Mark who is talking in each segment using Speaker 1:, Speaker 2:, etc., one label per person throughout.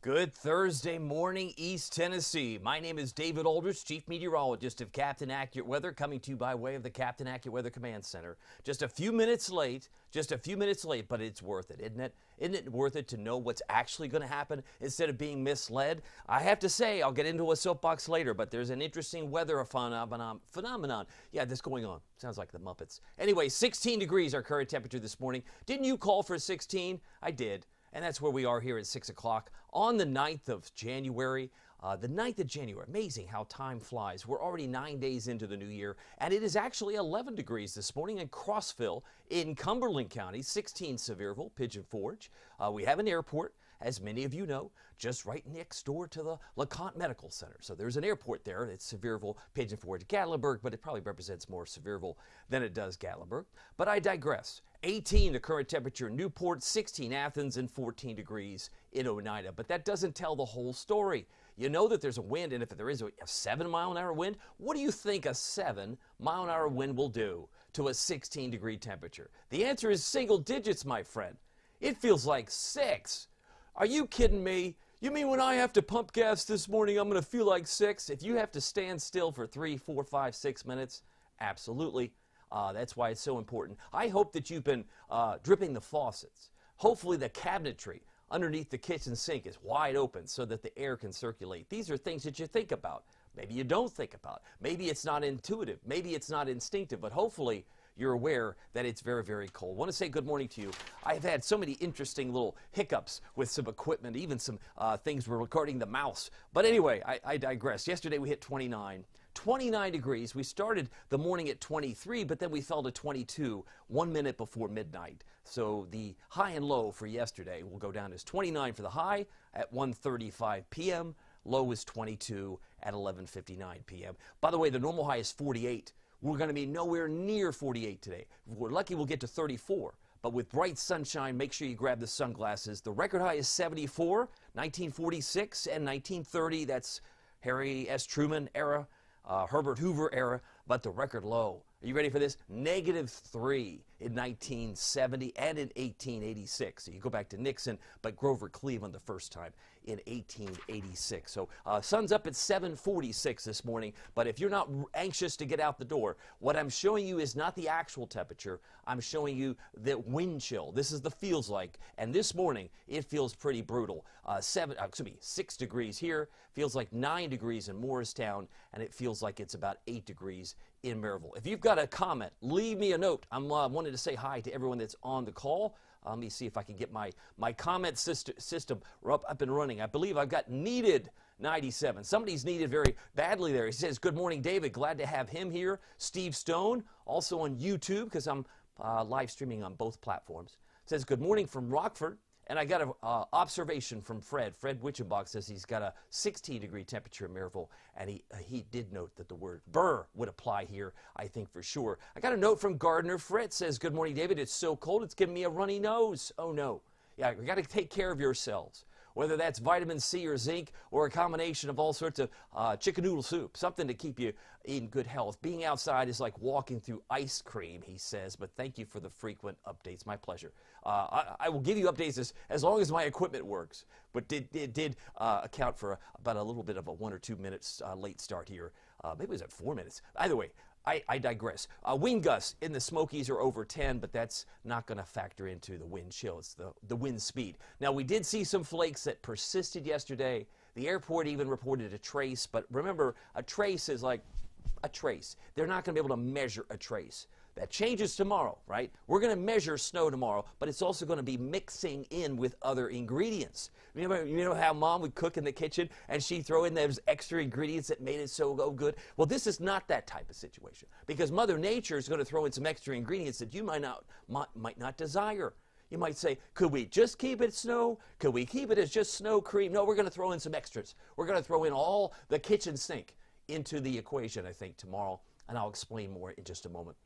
Speaker 1: Good Thursday morning, East Tennessee. My name is David Aldrich, Chief Meteorologist of Captain Accurate Weather, coming to you by way of the Captain Accurate Weather Command Center. Just a few minutes late, but it's worth it, isn't it? Isn't it worth it to know what's actually going to happen instead of being misled? I have to say, I'll get into a soapbox later, but there's an interesting weather phenomenon. Yeah, that's going on. Sounds like the Muppets. Anyway, 16 degrees our current temperature this morning. Didn't you call for 16? I did. And that's where we are here at 6 o'clock on the 9th of January. The 9th of January. Amazing how time flies. We're already 9 days into the new year, and it is actually 11 degrees this morning in Crossville in Cumberland County, 16 Sevierville, Pigeon Forge. We have an airport, as many of you know, just right next door to the LeConte Medical Center. So there's an airport there. It's Sevierville, Pigeon Forge, Gatlinburg, but it probably represents more Sevierville than it does Gatlinburg. But I digress. 18 the current temperature in Newport, 16 Athens, and 14 degrees in Oneida. But that doesn't tell the whole story. You know that there's a wind, and if there is a 7-mile-an-hour wind, what do you think a 7-mile-an-hour wind will do to a 16-degree temperature? The answer is single digits, my friend. It feels like 6. Are you kidding me? You mean when I have to pump gas this morning, I'm going to feel like 6? If you have to stand still for 3, 4, 5, 6 minutes, absolutely. That's why it's so important. I hope that you've been dripping the faucets. Hopefully the cabinetry underneath the kitchen sink is wide open so that the air can circulate. These are things that you think about. Maybe you don't think about. Maybe it's not intuitive. Maybe it's not instinctive. But hopefully you're aware that it's very, very cold. I want to say good morning to you. I've had so many interesting little hiccups with some equipment, even some things regarding the mouse. But anyway, I digress. Yesterday we hit 29 degrees. We started the morning at 23, but then we fell to 22 1 minute before midnight. So the high and low for yesterday will go down as 29 for the high at 1:35 p.m. Low is 22 at 11:59 p.m. By the way, the normal high is 48. We're going to be nowhere near 48 today. If we're lucky, we'll get to 34. But with bright sunshine, make sure you grab the sunglasses. The record high is 74, 1946 and 1930. That's Harry S. Truman era, Herbert Hoover era. But the record low, are you ready for this? -3 in 1970 and in 1886. So you go back to Nixon, but Grover Cleveland the first time in 1886. So sun's up at 7:46 this morning, but if you're not anxious to get out the door, what I'm showing you is not the actual temperature. I'm showing you the wind chill. This is the feels like, and this morning it feels pretty brutal. 6 degrees here, feels like 9 degrees in Morristown, and it feels like it's about 8 degrees in Maryville. If you've got a comment, leave me a note. I'm wanting to say hi to everyone that's on the call. Let me see if I can get my comment system up and running. I believe I've got Needed 97. Somebody's needed very badly there. He says, good morning, David. Glad to have him here. Steve Stone, also on YouTube, because I'm live streaming on both platforms. Says, good morning from Rockford. And I got an observation from Fred. Fred Witchenbach says he's got a 16-degree temperature in Maryville, and he did note that the word burr would apply here, I think for sure. I got a note from Gardner Fritz. Says, good morning, David. It's so cold, it's giving me a runny nose. Oh, no. Yeah, you got to take care of yourselves, whether that's vitamin C or zinc or a combination of all sorts of chicken noodle soup, something to keep you in good health. Being outside is like walking through ice cream, he says, but thank you for the frequent updates. My pleasure. I will give you updates as long as my equipment works, but did account for about a little bit of a 1 or 2 minutes late start here. Maybe it was at 4 minutes. Either way, I digress. Wind gusts in the Smokies are over 10, but that's not going to factor into the wind chill. It's the wind speed. Now, we did see some flakes that persisted yesterday. The airport even reported a trace, but remember, a trace is like a trace. They're not going to be able to measure a trace. That changes tomorrow, right? We're going to measure snow tomorrow, but it's also going to be mixing in with other ingredients. You know how Mom would cook in the kitchen and she'd throw in those extra ingredients that made it so good? Well, this is not that type of situation because Mother Nature is going to throw in some extra ingredients that you might not desire. You might say, could we just keep it snow? Could we keep it as just snow cream? No, we're going to throw in some extras. We're going to throw in all the kitchen sink into the equation, I think, tomorrow, and I'll explain more in just a moment.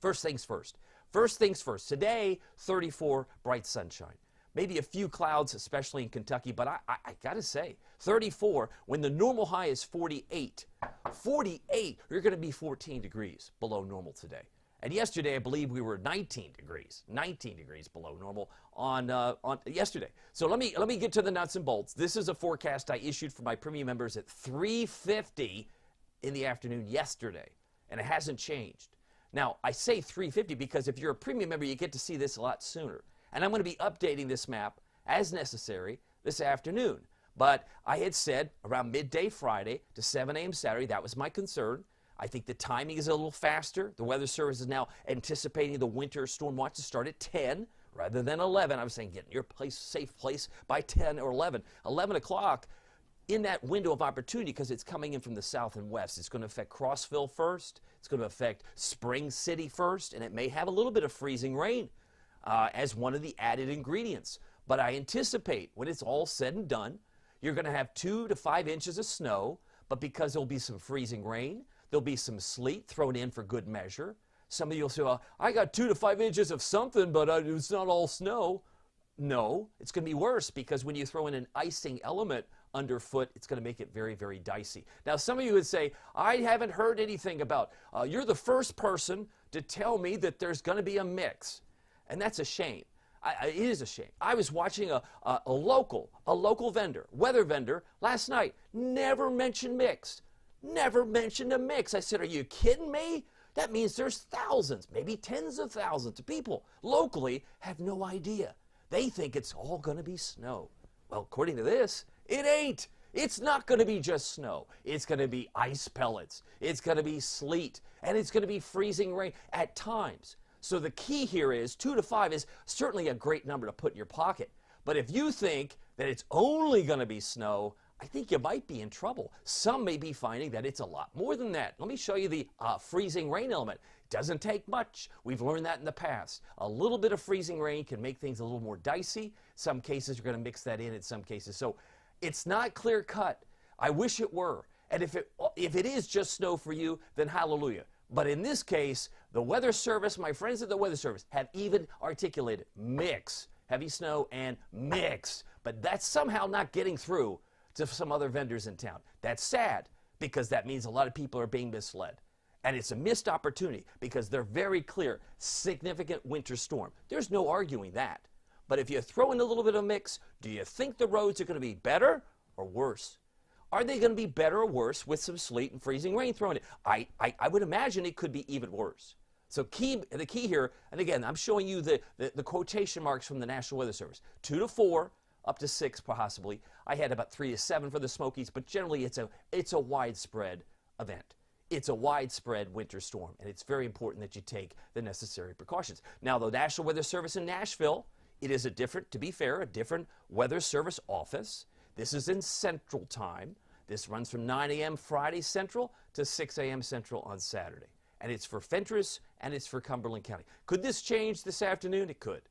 Speaker 1: First things first. First things first. Today, 34, bright sunshine. Maybe a few clouds, especially in Kentucky, but I got to say, 34, when the normal high is 48. 48, you're going to be 14 degrees below normal today. And yesterday, I believe we were 19 degrees below normal on yesterday. So let me get to the nuts and bolts. This is a forecast I issued for my premium members at 3:50 in the afternoon yesterday, and it hasn't changed. Now, I say 3:50 because if you're a premium member, you get to see this a lot sooner. And I'm going to be updating this map as necessary this afternoon. But I had said around midday Friday to 7 a.m. Saturday, that was my concern. I think the timing is a little faster. The Weather Service is now anticipating the winter storm watch to start at 10 rather than 11. I was saying get in your safe place by 10 or 11. 11 o'clock in that window of opportunity because it's coming in from the south and west. It's going to affect Crossville first. It's going to affect Spring City first, and it may have a little bit of freezing rain as one of the added ingredients. But I anticipate when it's all said and done, you're going to have 2 to 5 inches of snow, but because there'll be some freezing rain, there'll be some sleet thrown in for good measure. Some of you will say, well, I got 2 to 5 inches of something, but it's not all snow. No, it's going to be worse because when you throw in an icing element underfoot, it's going to make it very, very dicey. Now, some of you would say, I haven't heard anything about, you're the first person to tell me that there's going to be a mix. And that's a shame. It is a shame. I was watching a local vendor, weather vendor, last night, never mentioned mixed. Never mentioned a mix. I said, are you kidding me? That means there's thousands, maybe tens of thousands of people locally have no idea. They think it's all going to be snow. Well, according to this, it ain't. It's not going to be just snow. It's going to be ice pellets. It's going to be sleet. And it's going to be freezing rain at times. So the key here is 2 to 5 is certainly a great number to put in your pocket. But if you think that it's only going to be snow, I think you might be in trouble. Some may be finding that it's a lot more than that. Let me show you the freezing rain element. It doesn't take much. We've learned that in the past. A little bit of freezing rain can make things a little more dicey. Some cases you're going to mix that in some cases. So it's not clear cut. I wish it were. And if it is just snow for you, then hallelujah. But in this case, the Weather Service, my friends at the Weather Service, have even articulated mix, heavy snow and mix. But that's somehow not getting through to some other vendors in town. That's sad because that means a lot of people are being misled. And it's a missed opportunity because they're very clear, significant winter storm. There's no arguing that. But if you throw in a little bit of mix, do you think the roads are going to be better or worse? Are they going to be better or worse with some sleet and freezing rain thrown in? I would imagine it could be even worse. So the key here, and again, I'm showing you the quotation marks from the National Weather Service. 2 to 4, up to 6 possibly. I had about 3 to 7 for the Smokies, but generally it's a widespread event. It's a widespread winter storm, and it's very important that you take the necessary precautions. Now, the National Weather Service in Nashville, it is to be fair, a different Weather Service office. This is in Central Time. This runs from 9 a.m. Friday Central to 6 a.m. Central on Saturday. And it's for Fentress and it's for Cumberland County. Could this change this afternoon? It could.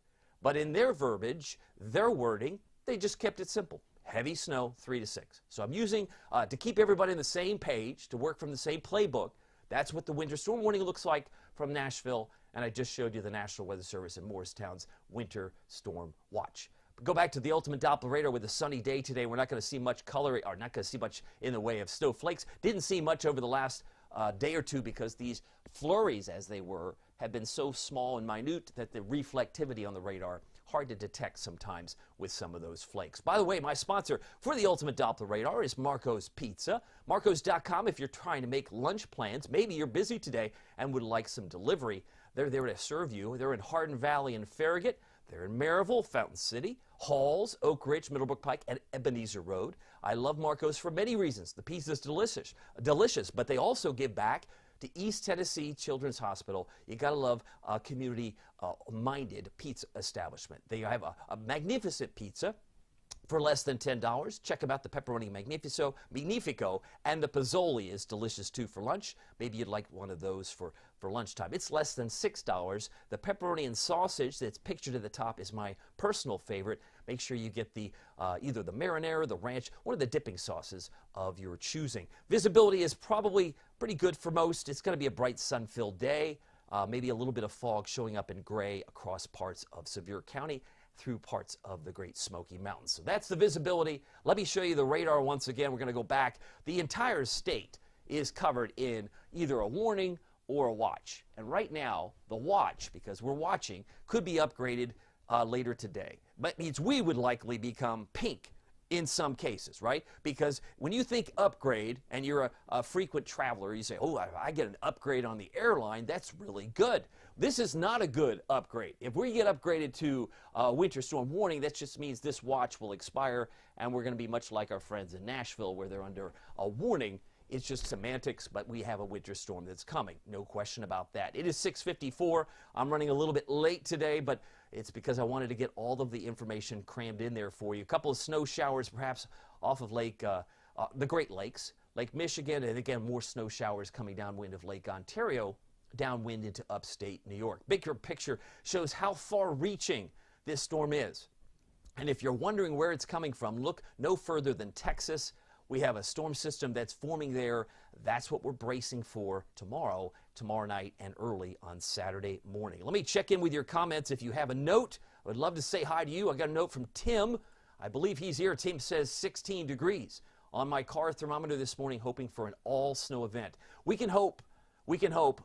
Speaker 1: But in their verbiage, their wording, they just kept it simple. Heavy snow, 3 to 6. So I'm using, to keep everybody on the same page, to work from the same playbook, that's what the winter storm warning looks like from Nashville. And I just showed you the National Weather Service in Morristown's winter storm watch. Go back to the Ultimate Doppler radar with a sunny day today. We're not going to see much color, or not going to see much in the way of snowflakes. Didn't see much over the last day or two because these flurries, as they were, have been so small and minute that the reflectivity on the radar hard to detect sometimes with some of those flakes. By the way, my sponsor for the Ultimate Doppler radar is Marco's Pizza. Marcos.com if you're trying to make lunch plans. Maybe you're busy today and would like some delivery. They're there to serve you. They're in Hardin Valley and Farragut. They're in Maryville, Fountain City, Halls, Oak Ridge, Middlebrook Pike, and Ebenezer Road. I love Marco's for many reasons. The pizza's delicious, but they also give back to East Tennessee Children's Hospital. You got to love a community-minded pizza establishment. They have a magnificent pizza for less than $10. Check them out, the Pepperoni Magnifico, and the Pozzoli is delicious too for lunch. Maybe you'd like one of those for lunchtime. It's less than $6. The pepperoni and sausage that's pictured at the top is my personal favorite. Make sure you get the either the marinara, the ranch, one of the dipping sauces of your choosing. Visibility is probably pretty good for most. It's going to be a bright sun-filled day. Maybe a little bit of fog showing up in gray across parts of Sevier County through parts of the Great Smoky Mountains. So that's the visibility. Let me show you the radar once again. We're going to go back. The entire state is covered in either a warning or a watch. And right now, the watch, because we're watching, could be upgraded later today. But means we would likely become pink in some cases, right? Because when you think upgrade and you're a frequent traveler, you say, oh, I get an upgrade on the airline, that's really good. This is not a good upgrade. If we get upgraded to winter storm warning, that just means this watch will expire and we're going to be much like our friends in Nashville where they're under a warning. It's just semantics, but we have a winter storm that's coming. No question about that. It is 6:54. I'm running a little bit late today, but it's because I wanted to get all of the information crammed in there for you. A couple of snow showers perhaps off of the Great Lakes, Lake Michigan, and again, more snow showers coming downwind of Lake Ontario, downwind into upstate New York. Bigger picture shows how far-reaching this storm is. And if you're wondering where it's coming from, look no further than Texas. We have a storm system that's forming there. That's what we're bracing for tomorrow night, and early on Saturday morning. Let me check in with your comments. If you have a note, I would love to say hi to you. I got a note from Tim. I believe he's here. Tim says 16 degrees on my car thermometer this morning, hoping for an all-snow event. We can hope,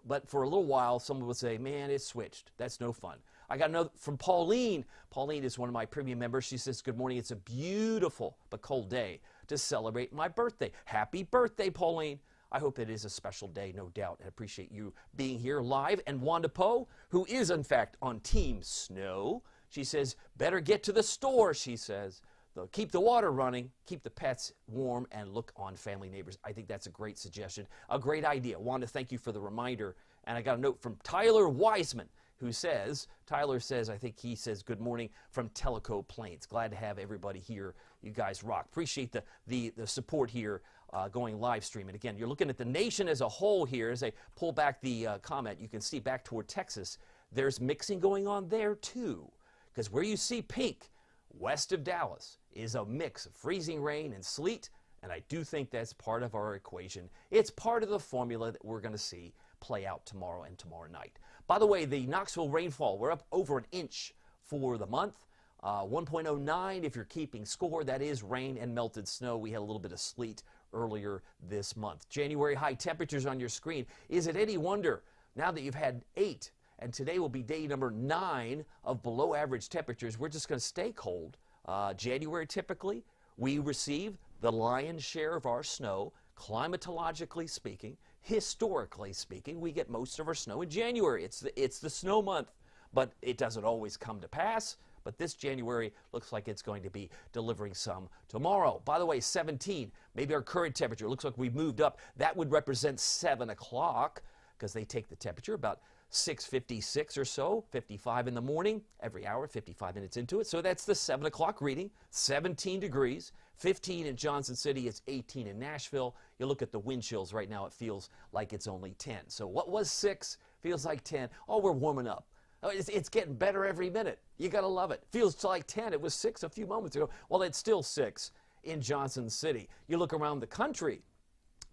Speaker 1: but for a little while, someone will say, man, it's switched. That's no fun. I got a note from Pauline. Pauline is one of my premium members. She says, good morning. It's a beautiful but cold day to celebrate my birthday. Happy birthday, Pauline. I hope it is a special day, no doubt. I appreciate you being here live. And Wanda Poe, who is, in fact, on Team Snow, she says, better get to the store, she says. Keep the water running, keep the pets warm, and look on family neighbors. I think that's a great suggestion, a great idea. Wanda, thank you for the reminder. And I got a note from Tyler Wiseman, who says, Tyler says, I think he says, good morning from Tellico Plains. Glad to have everybody here. You guys rock. Appreciate the support here going live stream. And again, you're looking at the nation as a whole here. As I pull back the comment, you can see back toward Texas, there's mixing going on there too. Because where you see pink, west of Dallas, is a mix of freezing rain and sleet. And I do think that's part of our equation. It's part of the formula that we're going to see play out tomorrow and tomorrow night. By the way, the Knoxville rainfall, we're up over an inch for the month. 1.09 if you're keeping score. That is rain and melted snow. We had a little bit of sleet earlier this month. January high temperatures on your screen. Is it any wonder now that you've had 8 and today will be day number 9 of below average temperatures, we're just going to stay cold. January typically, we receive the lion's share of our snow. Climatologically speaking, historically speaking, we get most of our snow in January. It's the snow month, but it doesn't always come to pass. But this January looks like it's going to be delivering some tomorrow. By the way, 17, maybe our current temperature, looks like we've moved up. That would represent 7 o'clock because they take the temperature about 6:56 or so, 55 in the morning, every hour, 55 minutes into it. So that's the 7 o'clock reading, 17 degrees, 15 in Johnson City, it's 18 in Nashville. You look at the wind chills right now, it feels like it's only 10. So what was 6 feels like 10. Oh, we're warming up. It's getting better every minute. You got to love it. Feels like 10. It was 6 a few moments ago. Well, it's still 6 in Johnson City. You look around the country,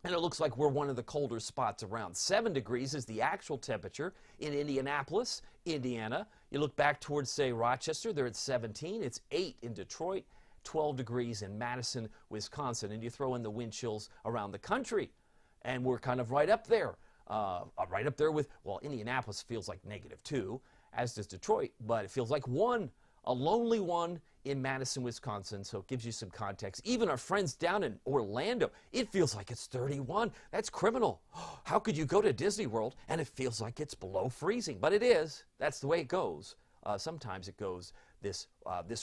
Speaker 1: and it looks like we're one of the colder spots around. 7 degrees is the actual temperature in Indianapolis, Indiana. You look back towards, say, Rochester, they're at 17. It's 8 in Detroit, 12 degrees in Madison, Wisconsin. And you throw in the wind chills around the country, and we're kind of right up there. Right up there with, well, Indianapolis feels like -2, as does Detroit, but it feels like 1, a lonely 1 in Madison, Wisconsin, so it gives you some context. Even our friends down in Orlando, it feels like it's 31. That's criminal. How could you go to Disney World and it feels like it's below freezing? But it is. That's the way it goes. Sometimes it goes this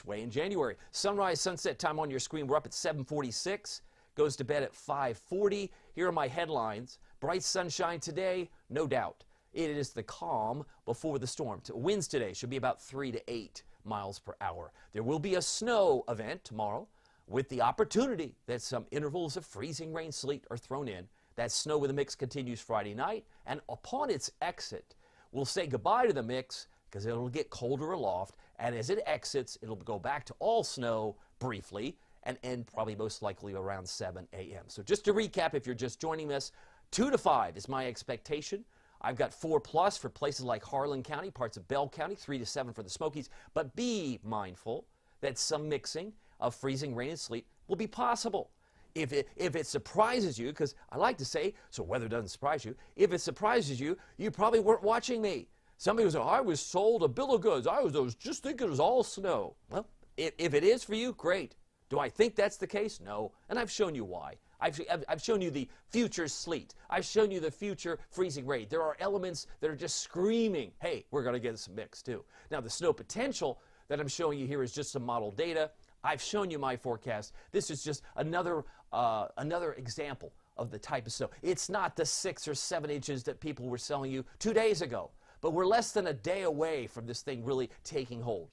Speaker 1: way in January. Sunrise, sunset time on your screen, we're up at 7:46. Goes to bed at 5:40. Here are my headlines. Bright sunshine today, no doubt. It is the calm before the storm. Winds today should be about 3 to 8 miles per hour. There will be a snow event tomorrow with the opportunity that some intervals of freezing rain, sleet are thrown in. That snow with a mix continues Friday night, and upon its exit, we'll say goodbye to the mix because it'll get colder aloft, and as it exits, it'll go back to all snow briefly and end probably most likely around 7 a.m. So just to recap, if you're just joining us, 2 to 5 is my expectation. I've got 4+ for places like Harlan County, parts of Bell County, 3 to 7 for the Smokies. But be mindful that some mixing of freezing rain and sleet will be possible. If it surprises you, because I like to say, so weather doesn't surprise you, if it surprises you, you probably weren't watching me. Somebody was like, I was sold a bill of goods. I was just thinking it was all snow. Well, if it is for you, great. Do I think that's the case? No. And I've shown you why. I've shown you the future sleet. I've shown you the future freezing rain. There are elements that are just screaming, hey, we're going to get some mix too. Now, the snow potential that I'm showing you here is just some model data. I've shown you my forecast. This is just another example of the type of snow. It's not the 6 or 7 inches that people were selling you 2 days ago, but we're less than a day away from this thing really taking hold.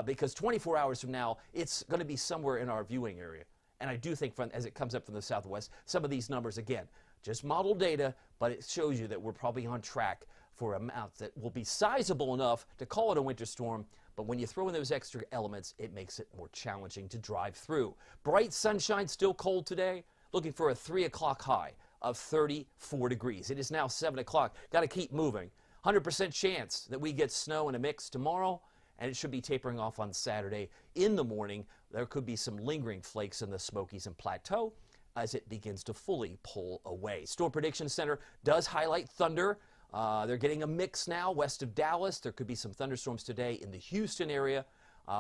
Speaker 1: Because 24 hours from now, it's going to be somewhere in our viewing area. And I do think as it comes up from the southwest, some of these numbers, again, just model data, but it shows you that we're probably on track for amounts that will be sizable enough to call it a winter storm. But when you throw in those extra elements, it makes it more challenging to drive through. Bright sunshine, still cold today. Looking for a 3 o'clock high of 34 degrees. It is now 7 o'clock. Got to keep moving. 100% chance that we get snow in a mix tomorrow, and it should be tapering off on Saturday in the morning. There could be some lingering flakes in the Smokies and Plateau as it begins to fully pull away. Storm Prediction Center does highlight thunder. They're getting a mix now west of Dallas. There could be some thunderstorms today in the Houston area.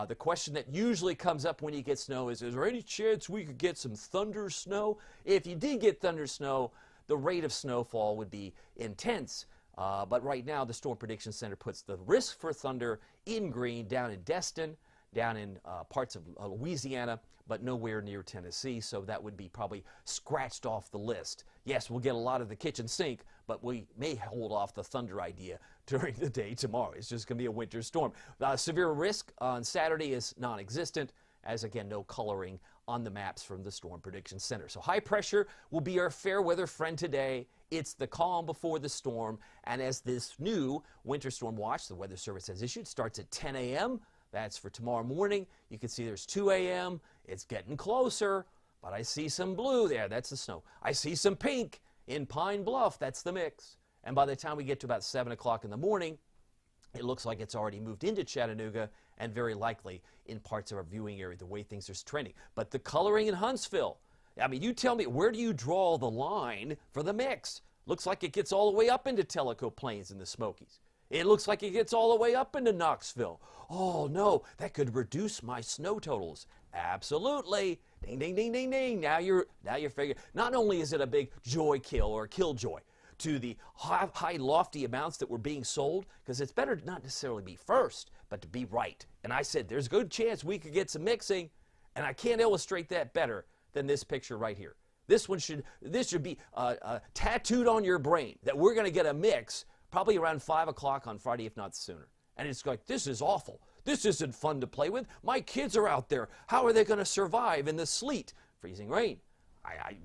Speaker 1: The question that usually comes up when you get snow is there any chance we could get some thunder snow? If you did get thunder snow, the rate of snowfall would be intense. But right now, the Storm Prediction Center puts the risk for thunder in green down in Destin, down in parts of Louisiana, but nowhere near Tennessee, so that would be probably scratched off the list. Yes, we'll get a lot of the kitchen sink, but we may hold off the thunder idea during the day tomorrow. It's just going to be a winter storm. Severe risk on Saturday is non-existent, as again, no coloring on the maps from the Storm Prediction Center. So high pressure will be our fair weather friend today. It's the calm before the storm, and as this new winter storm watch the Weather Service has issued starts at 10 a.m., that's for tomorrow morning. You can see there's 2 a.m. It's getting closer, but I see some blue there. That's the snow. I see some pink in Pine Bluff. That's the mix. And by the time we get to about 7 o'clock in the morning, it looks like it's already moved into Chattanooga and very likely in parts of our viewing area, the way things are trending. But the coloring in Huntsville, I mean, you tell me, where do you draw the line for the mix? Looks like it gets all the way up into Tellico Plains in the Smokies. It looks like it gets all the way up into Knoxville. Oh no, that could reduce my snow totals. Absolutely. Ding, ding, ding, ding, ding. Now you're figuring. Not only is it a big joy kill or killjoy to the high lofty amounts that were being sold, because it's better to not necessarily be first, but to be right. And I said there's a good chance we could get some mixing, and I can't illustrate that better than this picture right here. This should be tattooed on your brain that we're going to get a mix probably around 5 o'clock on Friday, if not sooner. And it's like, this is awful. This isn't fun to play with. My kids are out there. How are they going to survive in the sleet, freezing rain?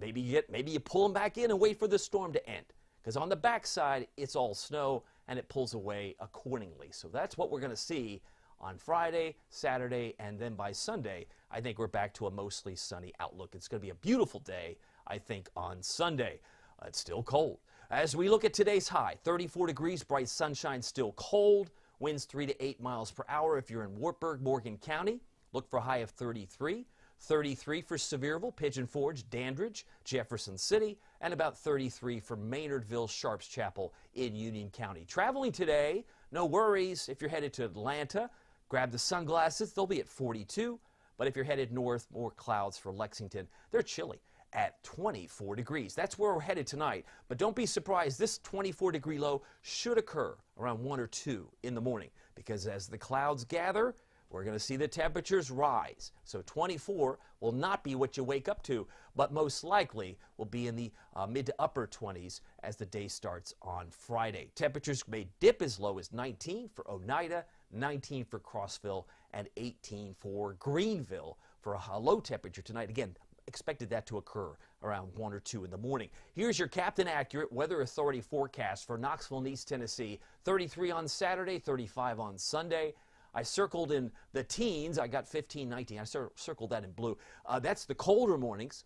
Speaker 1: Maybe you pull them back in and wait for the storm to end. Because on the backside, it's all snow, and it pulls away accordingly. So that's what we're going to see on Friday, Saturday, and then by Sunday, I think we're back to a mostly sunny outlook. It's going to be a beautiful day, I think, on Sunday. It's still cold. As we look at today's high, 34 degrees, bright sunshine, still cold. Winds 3 to 8 miles per hour. If you're in Wartburg, Morgan County, look for a high of 33. 33 for Sevierville, Pigeon Forge, Dandridge, Jefferson City, and about 33 for Maynardville, Sharps Chapel in Union County. Traveling today, no worries. If you're headed to Atlanta, grab the sunglasses. They'll be at 42. But if you're headed north, more clouds for Lexington. They're chilly at 24 degrees. That's where we're headed tonight. But don't be surprised. This 24-degree low should occur around 1 or 2 in the morning, because as the clouds gather, we're going to see the temperatures rise. So 24 will not be what you wake up to, but most likely will be in the mid to upper 20s as the day starts on Friday. Temperatures may dip as low as 19 for Oneida, 19 for Crossville, and 18 for Greenville for a low temperature tonight. Again, expected that to occur around 1 or 2 in the morning. Here's your Captain Accurate Weather Authority forecast for Knoxville and East Tennessee. 33 on Saturday, 35 on Sunday. I circled in the teens. I got 15, 19. I circled that in blue. That's the colder mornings.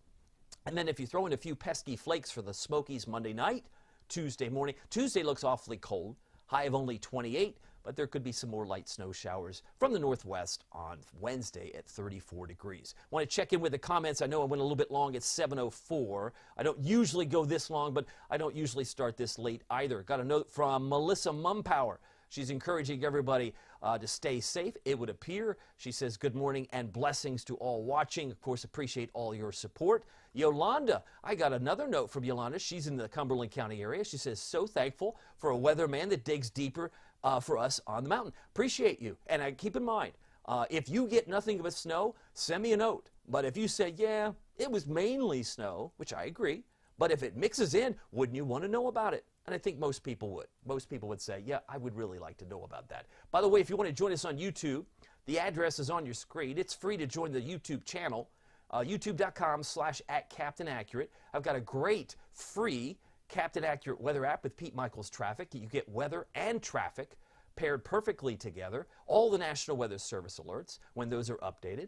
Speaker 1: And then if you throw in a few pesky flakes for the Smokies Monday night, Tuesday morning. Tuesday looks awfully cold. High of only 28. but there could be some more light snow showers from the northwest on Wednesday at 34 degrees. Want to check in with the comments. I know I went a little bit long at 7:04. I don't usually go this long, but I don't usually start this late either. Got a note from Melissa Mumpower. She's encouraging everybody to stay safe, it would appear. She says, good morning and blessings to all watching. Of course, appreciate all your support. Yolanda, I got another note from Yolanda. She's in the Cumberland County area. She says, so thankful for a weatherman that digs deeper for us on the mountain. Appreciate you. And I keep in mind, if you get nothing but snow, send me a note. But if you say, yeah, it was mainly snow, which I agree, but if it mixes in, wouldn't you want to know about it? And I think most people would. Most people would say, yeah, I would really like to know about that. By the way, if you want to join us on YouTube, the address is on your screen. It's free to join the YouTube channel, youtube.com/@CaptainAccurate. I've got a great free Captain Accurate weather app with Pete Michaels Traffic. You get weather and traffic paired perfectly together. All the National Weather Service alerts when those are updated.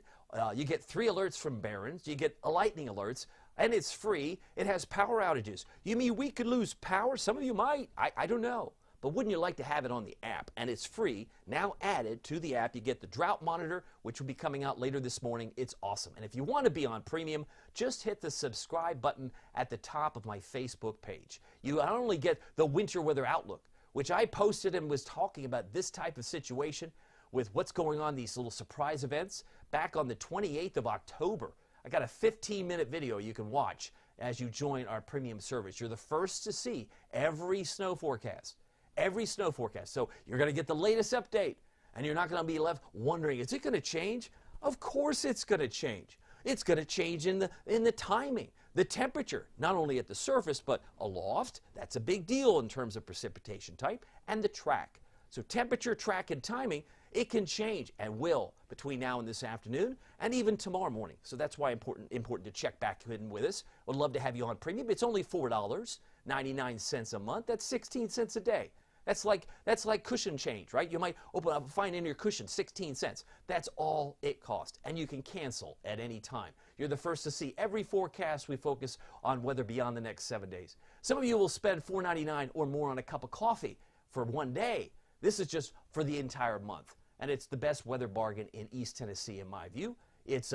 Speaker 1: You get 3 alerts from Barron's. You get lightning alerts. And it's free. It has power outages. You mean we could lose power? Some of you might. I don't know. But wouldn't you like to have it on the app? And it's free. Now added to the app, you get the drought monitor, which will be coming out later this morning. It's awesome. And if you want to be on premium, just hit the subscribe button at the top of my Facebook page. You not only get the winter weather outlook, which I posted and was talking about this type of situation with what's going on, these little surprise events, back on the 28th of October. I got a 15-minute video you can watch as you join our premium service. You're the first to see every snow forecast. Every snow forecast. So you're going to get the latest update, and you're not going to be left wondering, is it going to change? Of course it's going to change. It's going to change in the timing, the temperature, not only at the surface, but aloft. That's a big deal in terms of precipitation type, and the track. So temperature, track, and timing, it can change and will between now and this afternoon and even tomorrow morning. So that's why important to check back in with us. Would love to have you on premium. It's only $4.99 a month. That's 16 cents a day. That's like cushion change, right? You might open up, find in your cushion 16 cents. That's all it costs, and you can cancel at any time. You're the first to see every forecast. We focus on weather beyond the next 7 days. Some of you will spend $4.99 or more on a cup of coffee for one day. This is just for the entire month. And it's the best weather bargain in East Tennessee, in my view. It's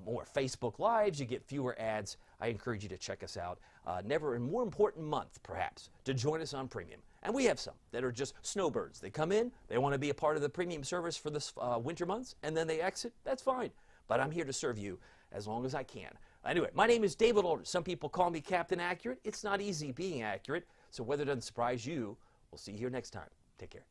Speaker 1: more Facebook Lives. You get fewer ads. I encourage you to check us out. Never a more important month, perhaps, to join us on premium. And we have some that are just snowbirds. They come in. They want to be a part of the premium service for this winter months, and then they exit. That's fine. But I'm here to serve you as long as I can. Anyway, my name is David Aldridge. Some people call me Captain Accurate. It's not easy being accurate, so weather doesn't surprise you. We'll see you here next time. Take care.